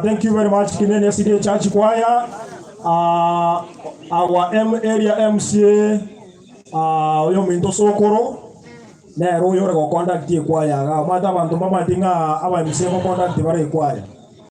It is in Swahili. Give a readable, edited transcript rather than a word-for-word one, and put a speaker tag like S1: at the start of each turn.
S1: Thank you very much, Kinene SDA Church Choir. Our area MCA, uyo Minto Sokoro, na royo reko contact the choir. Mata bantu mama tinga our MCA contact the choir.